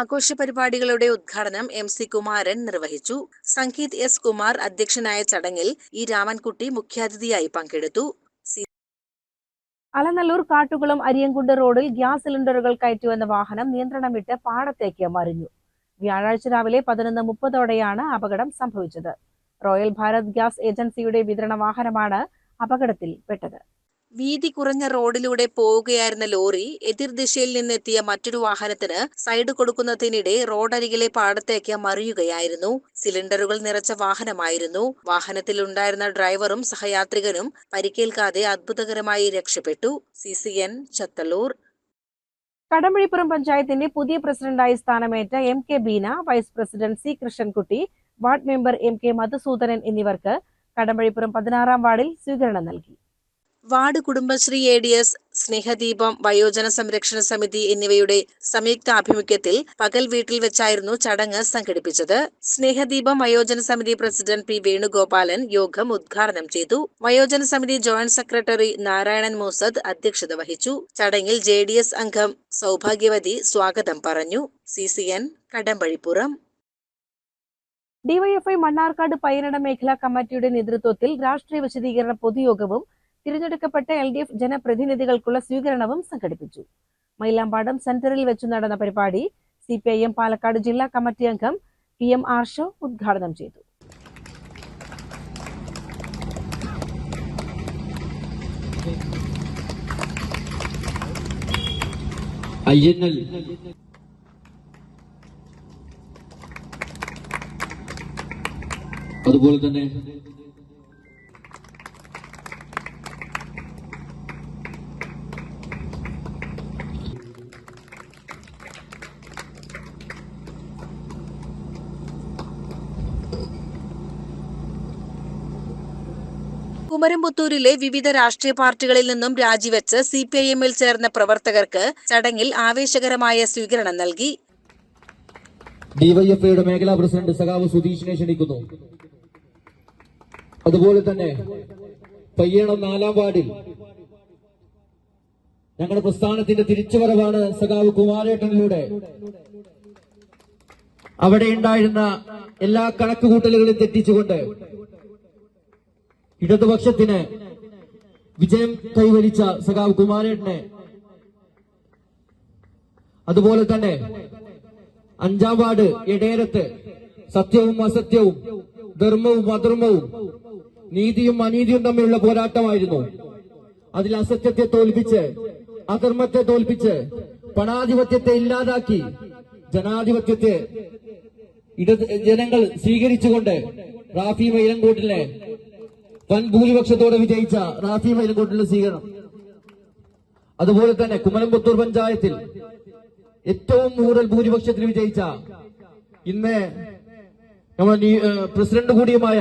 ആഘോഷ പരിപാടികളുടെ ഉദ്ഘാടനം MC കുമാരൻ നിർവഹിച്ചു. സംഗീത് S കുമാർ അധ്യക്ഷനായ ചടങ്ങിൽ E രാമൻകുട്ടി മുഖ്യാതിഥിയായി പങ്കെടുത്തു. അലനല്ലൂർ കാട്ടുകുളം അരിയൻകുണ്ട് റോഡിൽ ഗ്യാസ് സിലിണ്ടറുകൾ കയറ്റിവന്ന വാഹനം നിയന്ത്രണം വിട്ട് പാടത്തേക്ക് മറിഞ്ഞു. വ്യാഴാഴ്ച രാവിലെ 11:30ഓടെയാണ് അപകടം സംഭവിച്ചത്. റോയൽ ഭാരത് ഗ്യാസ് ഏജൻസിയുടെ വിതരണ വാഹനമാണ് അപകടത്തിൽപ്പെട്ടത്. വീതി കുറഞ്ഞ റോഡിലൂടെ പോവുകയായിരുന്ന ലോറി എതിർദിശയിൽ നിന്നെത്തിയ മറ്റൊരു വാഹനത്തിന് സൈഡ് കൊടുക്കുന്നതിനിടെ റോഡരികിലെ പാടത്തേക്ക് മറിയുകയായിരുന്നു. സിലിണ്ടറുകൾ നിറച്ച വാഹനമായിരുന്നു. വാഹനത്തിലുണ്ടായിരുന്ന ഡ്രൈവറും സഹയാത്രികനും പരിക്കേൽക്കാതെ അത്ഭുതകരമായി രക്ഷപ്പെട്ടു. CCN ചത്തല്ലൂർ. കടമ്പഴിപ്പുറം പഞ്ചായത്തിന്റെ പുതിയ പ്രസിഡന്റായി സ്ഥാനമേറ്റ MK Beena, vice president C Krishnankutty, ward member MK Madhusoodanan എന്നിവർക്ക് കടമ്പഴിപ്പുറം 16-ാം വാർഡിൽ സ്വീകരണം നൽകി. വാർഡ് കുടുംബശ്രീ ADS, സ്നേഹദീപം വയോജന സംരക്ഷണ സമിതി എന്നിവയുടെ സംയുക്താഭിമുഖ്യത്തിൽ പകൽ വീട്ടിൽ വെച്ചായിരുന്നു ചടങ്ങ് സംഘടിപ്പിച്ചത്. സ്നേഹദീപം വയോജന സമിതി പ്രസിഡന്റ് P വേണുഗോപാലൻ യോഗം ഉദ്ഘാടനം ചെയ്തു. വയോജന സമിതി ജോയിന്റ് സെക്രട്ടറി നാരായണൻ മൂസദ് അധ്യക്ഷത വഹിച്ചു. ചടങ്ങിൽ JDS അംഗം സൗഭാഗ്യവതി സ്വാഗതം പറഞ്ഞു. CCN കടമ്പഴിപ്പുറം. DYFI മണ്ണാർക്കാട് പയ്യനട മേഖലാ കമ്മിറ്റിയുടെ നേതൃത്വത്തിൽ രാഷ്ട്രീയ വിശദീകരണ പൊതുയോഗവും തിരഞ്ഞെടുക്കപ്പെട്ട LDF ജനപ്രതിനിധികൾക്കുള്ള സ്വീകരണവും സംഘടിപ്പിച്ചു. മൈലാമ്പാടം സെന്ററിൽ വെച്ചു നടന്ന പരിപാടി CPIM പാലക്കാട് ജില്ലാ കമ്മിറ്റി അംഗം PM ആർഷോ ഉദ്ഘാടനം ചെയ്തു. അതുപോലെ തന്നെ കുമരംപുത്തൂരിലെ വിവിധ രാഷ്ട്രീയ പാർട്ടികളിൽ നിന്നും രാജിവെച്ച് CPIM-ൽ ചേർന്ന പ്രവർത്തകർക്ക് ചടങ്ങിൽ ആവേശകരമായ സ്വീകരണം നൽകി. ഡിവൈഎഫ്ഐയുടെ മേഖലാ പ്രസിഡന്റ് സഖാവ് സുധീഷിനെ ക്ഷണിക്കുന്നു. അതുപോലെ തന്നെ പയ്യണം 4-ാം വാർഡിൽ ഞങ്ങളുടെ പ്രസ്ഥാനത്തിന്റെ തിരിച്ചുവരവാണ് സഖാവ് കുമാരേട്ടനിലൂടെ. അവിടെ ഉണ്ടായിരുന്ന എല്ലാ കണക്കുകൂട്ടലുകളും തെറ്റിച്ചുകൊണ്ട് ഇടതുപക്ഷത്തിന് വിജയം കൈവരിച്ച സഖാവ് കുമാരേട്ടനെ, അതുപോലെ തന്നെ 5-ാം വാർഡ് എടേരത്ത് സത്യവും അസത്യവും, ധർമ്മവും അധർമ്മവും, നീതിയും അനീതിയും തമ്മിലുള്ള പോരാട്ടമായിരുന്നു. അതിൽ അസത്യത്തെ തോൽപ്പിച്ച്, അധർമ്മത്തെ തോൽപ്പിച്ച്, പണാധിപത്യത്തെ ഇല്ലാതാക്കി ജനാധിപത്യത്തെ ജനങ്ങൾ സ്വീകരിച്ചുകൊണ്ട് റാഫി മൈലങ്കോട്ടിലെ വൻ ഭൂരിപക്ഷത്തോടെ വിജയിച്ച റാഫി മൈലങ്കോട്ടിലെ സ്വീകരണം. അതുപോലെ തന്നെ കുമരംപുത്തൂർ പഞ്ചായത്തിൽ ഏറ്റവും കൂടുതൽ ഭൂരിപക്ഷത്തിൽ വിജയിച്ച ഇന്ന് നമ്മുടെ പ്രസിഡന്റ് കൂടിയുമായ,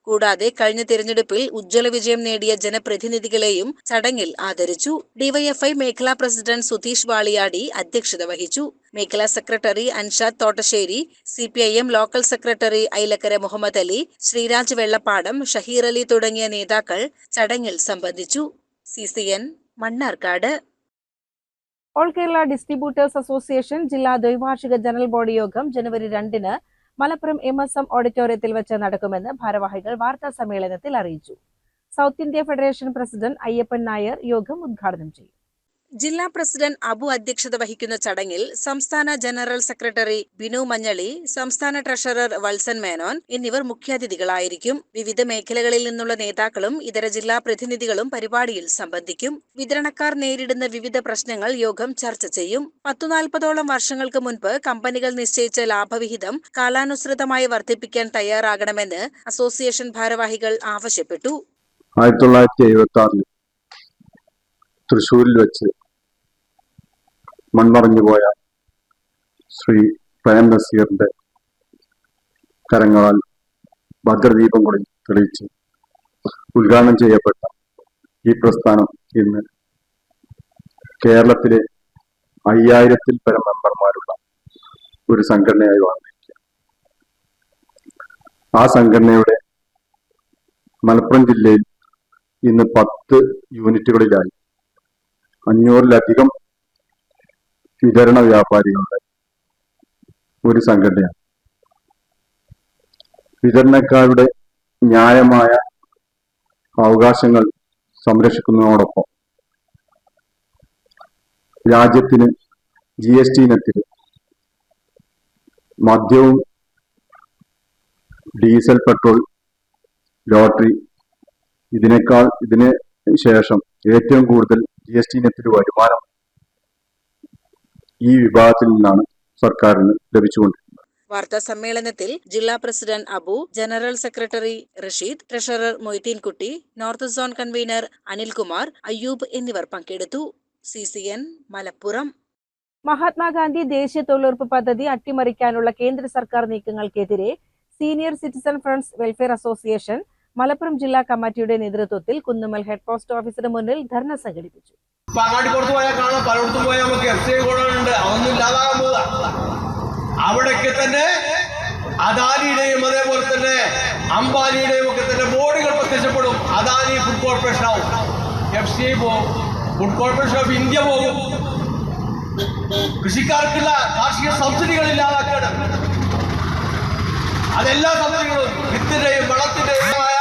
കൂടാതെ കഴിഞ്ഞ തിരഞ്ഞെടുപ്പിൽ ഉജ്ജ്വല വിജയം നേടിയ ജനപ്രതിനിധികളെയും ചടങ്ങിൽ ആദരിച്ചു. ഡിവൈഎഫ്ഐ മേഖലാ പ്രസിഡന്റ് സുധീഷ് വാളിയാടി അധ്യക്ഷത വഹിച്ചു. മേഖലാ secretary Anshad Thottassery, CPIM local secretary Ailakkara Muhammad Ali, Sreeraj Vellappadam, Shaheer Ali തുടങ്ങിയ നേതാക്കൾ ചടങ്ങിൽ സംബന്ധിച്ചു. CCN Mannarkkad. All Kerala distributors association ജില്ലാ ദ്വൈവാർഷിക ജനറൽ ബോഡി യോഗം ജനുവരി 2-ന് മലപ്പുറം MSM ഓഡിറ്റോറിയത്തിൽ വെച്ച് നടക്കുമെന്ന് ഭാരവാഹികൾ വാർത്താ സമ്മേളനത്തിൽ അറിയിച്ചു. South India federation president Ayyappan Nair യോഗം ഉദ്ഘാടനം ചെയ്യും. ജില്ലാ പ്രസിഡന്റ് അബു അധ്യക്ഷത വഹിക്കുന്ന ചടങ്ങിൽ സംസ്ഥാന ജനറൽ സെക്രട്ടറി ബിനു മഞ്ഞളി, സംസ്ഥാന ട്രഷറർ വത്സൻ മേനോൻ എന്നിവർ മുഖ്യാതിഥികളായിരിക്കും. വിവിധ മേഖലകളിൽ നിന്നുള്ള നേതാക്കളും ഇതര ജില്ലാ പ്രതിനിധികളും പരിപാടിയിൽ സംബന്ധിക്കും. വിതരണക്കാർ നേരിടുന്ന വിവിധ പ്രശ്നങ്ങൾ യോഗം ചർച്ച ചെയ്യും. 10-40ഓളം വർഷങ്ങൾക്ക് മുൻപ് കമ്പനികൾ നിശ്ചയിച്ച ലാഭവിഹിതം കാലാനുസൃതമായി വർദ്ധിപ്പിക്കാൻ തയ്യാറാകണമെന്ന് അസോസിയേഷൻ ഭാരവാഹികൾ ആവശ്യപ്പെട്ടു. 1976 തൃശ്ശൂരിൽ വെച്ച് മൺമറഞ്ഞുപോയ ശ്രീ പ്രേം നസീറിന്റെ കരങ്ങളാൽ ഭദ്രദീപം കൂടി തെളിയിച്ച് ഉദ്ഘാടനം ചെയ്യപ്പെട്ട ഈ പ്രസ്ഥാനം ഇന്ന് കേരളത്തിലെ 5000-ൽ പരം മെമ്പർമാരുള്ള ഒരു സംഘടനയായി വളർന്നിരിക്കുക. ആ സംഘടനയുടെ മലപ്പുറം ജില്ലയിൽ ഇന്ന് 10 യൂണിറ്റുകളിലായി 500-ലധികം വിതരണ വ്യാപാരികളുടെ ഒരു സംഘടനയാണ്. വിതരണക്കാരുടെ ന്യായമായ അവകാശങ്ങൾ സംരക്ഷിക്കുന്നതോടൊപ്പം രാജ്യത്തിന് GST ഇനത്തിൽ മദ്യവും ഡീസൽ, പെട്രോൾ, ലോട്ടറി ഇതിന് ശേഷം ഏറ്റവും കൂടുതൽ GST ഇനത്തിൽ വരുമാനം ഈ വിഭാഗത്തിൽ നിന്നാണ് സർക്കാരിന് ലഭിച്ചുകൊണ്ടിരിക്കുന്നത്. വാർത്താ സമ്മേളനത്തിൽ ജില്ലാ president Abu, general secretary Rasheed, treasurer Moideenkutty, north zone convener Anilkumar, Ayyub എന്നിവർ പങ്കെടുത്തു. CCN മലപ്പുറം. മഹാത്മാഗാന്ധി ദേശീയ തൊഴിലുറപ്പ് പദ്ധതി അട്ടിമറിക്കാനുള്ള കേന്ദ്ര സർക്കാർ നീക്കങ്ങൾക്കെതിരെ senior citizen friends welfare association Malappuram ജില്ലാ കമ്മിറ്റിയുടെ നേതൃത്വത്തിൽ കുന്നുമ്മൽ ഹെഡ് പോസ്റ്റ് ഓഫീസിന് മുന്നിൽ ധർണ സംഘടിപ്പിച്ചു. അങ്ങാടിപ്പുറത്ത് പോയാൽ കാണാം, പലയിടത്തും പോയാൽ നമുക്ക് FCI ഗോഡൗണുണ്ട്, അതൊന്നും ഇല്ലാതാകാൻ പോവുക. അവിടേക്ക് തന്നെ അദാനിയുടെയും അതേപോലെ തന്നെ അംബാനിയുടെയും ഒക്കെ തന്നെ ബോർഡുകൾ പ്രത്യക്ഷപ്പെടും. അദാനി ഫുഡ് കോർപ്പറേഷൻ ആവും, FCI പോകും, ഫുഡ് കോർപ്പറേഷൻ ഓഫ് ഇന്ത്യ പോകും. കൃഷിക്കാർക്കുള്ള കാർഷിക സബ്സിഡികൾ ഇല്ലാതാക്കുകയാണ്. അതെല്ലാ സബ്സിഡികളും വിത്തിന്റെയും വളത്തിന്റെയുമായ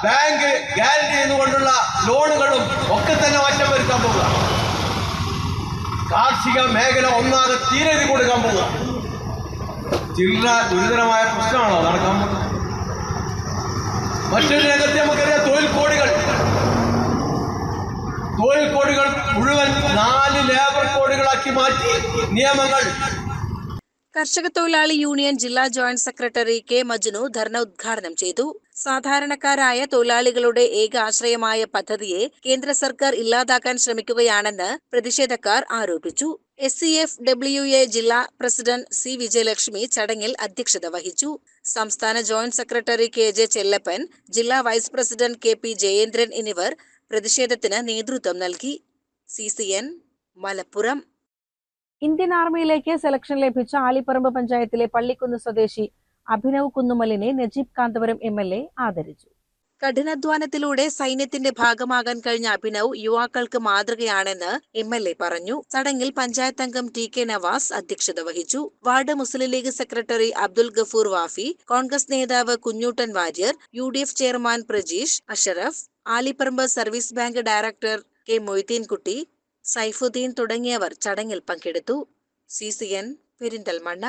ബാങ്ക് ഗ്യാരണ്ടി എന്നുകൊണ്ടുള്ള ലോണുകളും ഒക്കെ തന്നെ മാറ്റം വരുത്താൻ പോകുക. കാർഷിക മേഖല ഒന്നാകെ തീരെഴുതി കൊടുക്കാൻ പോകുക. ചില്ലറ ഗുരുതരമായ പ്രശ്നമാണോ നടക്കാൻ പോകുന്നത്? മറ്റൊരു രംഗത്ത് നമുക്കറിയാം, തൊഴിൽ കോഡുകൾ മുഴുവൻ 4 ലേബർ കോഡുകളാക്കി മാറ്റി നിയമങ്ങൾ. കർഷക തൊഴിലാളി യൂണിയൻ ജില്ലാ ജോയിന്റ് സെക്രട്ടറി കെ മജ്നു ധർണ ഉദ്ഘാടനം ചെയ്തു. സാധാരണക്കാരായ തൊഴിലാളികളുടെ ഏക ആശ്രയമായ പദ്ധതിയെ കേന്ദ്ര സർക്കാർ ഇല്ലാതാക്കാൻ ശ്രമിക്കുകയാണെന്ന് പ്രതിഷേധക്കാർ ആരോപിച്ചു. SCFWA ജില്ലാ പ്രസിഡന്റ് C വിജയലക്ഷ്മി ചടങ്ങിൽ അധ്യക്ഷത വഹിച്ചു. സംസ്ഥാന ജോയിന്റ് സെക്രട്ടറി KJ ചെല്ലപ്പൻ, ജില്ലാ വൈസ് പ്രസിഡന്റ് KP ജയേന്ദ്രൻ എന്നിവർ പ്രതിഷേധത്തിന് നേതൃത്വം നൽകി. CCN മലപ്പുറം. ഇന്ത്യൻ ആർമിയിലേക്ക് സെലക്ഷൻ ലഭിച്ച ആലിപ്പറമ്പ് പഞ്ചായത്തിലെ പള്ളിക്കുന്ന് സ്വദേശി അഭിനവ് കുന്നുമലിനെ നജീബ് കാന്തപുരം MLA ആദരിച്ചു. കഠിനാധ്വാനത്തിലൂടെ സൈന്യത്തിന്റെ ഭാഗമാകാൻ കഴിഞ്ഞ അഭിനവ് യുവാക്കൾക്ക് മാതൃകയാണെന്ന് MLA പറഞ്ഞു. ചടങ്ങിൽ പഞ്ചായത്ത് അംഗം TK നവാസ് അധ്യക്ഷത വഹിച്ചു. വാർഡ് മുസ്ലിം ലീഗ് സെക്രട്ടറി അബ്ദുൽ ഗഫൂർ വാഫി, കോൺഗ്രസ് നേതാവ് Kunhoottan Warrier, UDF chairman Prajeesh Ashraf, Alipparamba service bank director K Moideenkutty, Saifuddin തുടങ്ങിയവർ ചടങ്ങിൽ പങ്കെടുത്തു. CCN പെരിന്തൽമണ്ണ.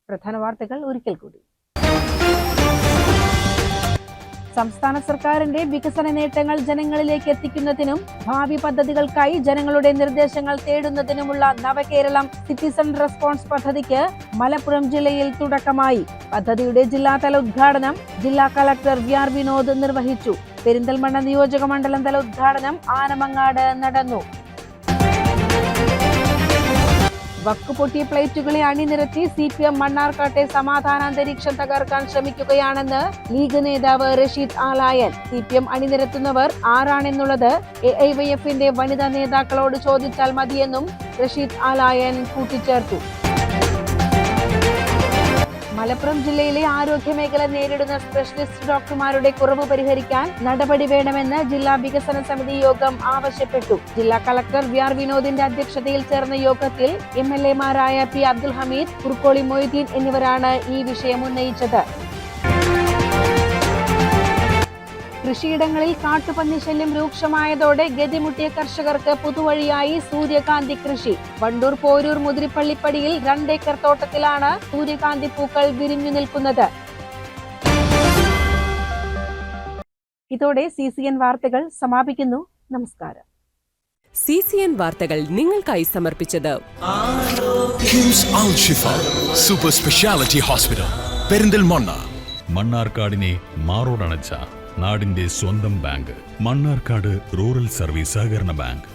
പ്രധാന വാർത്തകൾ ഒരിക്കൽ കൂടി. സംസ്ഥാന സർക്കാരിന്റെ വികസന നേട്ടങ്ങൾ ജനങ്ങളിലേക്ക് എത്തിക്കുന്നതിനും ഭാവി പദ്ധതികൾക്കായി ജനങ്ങളുടെ നിർദ്ദേശങ്ങൾ തേടുന്നതിനുമുള്ള നവകേരളം സിറ്റിസൺ റെസ്പോൺസ് പദ്ധതിക്ക് മലപ്പുറം ജില്ലയിൽ തുടക്കമായി. പദ്ധതിയുടെ ജില്ലാതല ഉദ്ഘാടനം ജില്ലാ കളക്ടർ VR വിനോദ് നിർവഹിച്ചു. പെരിന്തൽമണ്ണ നിയോജക മണ്ഡലം തല ഉദ്ഘാടനം ആനമങ്ങാട് നടന്നു. വക്ക് പൊട്ടിയ പ്ലേറ്റുകളെ അണിനിരത്തി CPM മണ്ണാർക്കാട്ടെ സമാധാനാന്തരീക്ഷം തകർക്കാൻ ശ്രമിക്കുകയാണെന്ന് ലീഗ് നേതാവ് റഷീദ് ആലായൻ. CPM അണിനിരത്തുന്നവർ ആരാണെന്നുള്ളത് AIYFന്റെ വനിതാ നേതാക്കളോട് ചോദിച്ചാൽ മതിയെന്നും റഷീദ് ആലായൻ കൂട്ടിച്ചേർത്തു. മലപ്പുറം ജില്ലയിലെ ആരോഗ്യമേഖല നേരിടുന്ന സ്പെഷ്യലിസ്റ്റ് ഡോക്ടർമാരുടെ കുറവ് പരിഹരിക്കാൻ നടപടി വേണമെന്ന് ജില്ലാ വികസന സമിതി യോഗം ആവശ്യപ്പെട്ടു. ജില്ലാ കളക്ടർ VR വിനോദിന്റെ അധ്യക്ഷതയിൽ ചേർന്ന യോഗത്തിൽ MLAമാരായ P അബ്ദുൽ ഹമീദ്, കുർക്കോളി മൊയ്തീൻ എന്നിവരാണ് ഈ വിഷയം ഉന്നയിച്ചത്. കൃഷിയിടങ്ങളിൽ കാട്ടുപന്നി ശല്യം രൂക്ഷമായതോടെ ഗതിമുട്ടിയ കർഷകർക്ക് പുതുവഴിയായി സൂര്യകാന്തി കൃഷി. വണ്ടൂർ പോരൂർ മുതിരിപ്പള്ളിപ്പടിയിൽ 2 ഏക്കർ തോട്ടത്തിലാണ് സൂര്യകാന്തി പൂക്കൾ വിരിഞ്ഞു നിൽക്കുന്നത്. ഇതോടെ CCN വാർത്തകൾ സമാപിക്കുന്നു. നമസ്കാരം. CCN വാർത്തകൾ നിങ്ങൾക്കായി സമർപ്പിച്ചത് കിംസ് അൽ ഷിഫ സൂപ്പർ സ്പെഷ്യാലിറ്റി ഹോസ്പിറ്റൽ പെരിന്തൽമണ്ണ. മണ്ണാർക്കാടിനെ മാറോടണച്ച നാടിന്റെ സ്വന്തം ബാങ്ക് മണ്ണാർക്കാട് റൂറൽ സർവീസ് സഹകരണ ബാങ്ക്.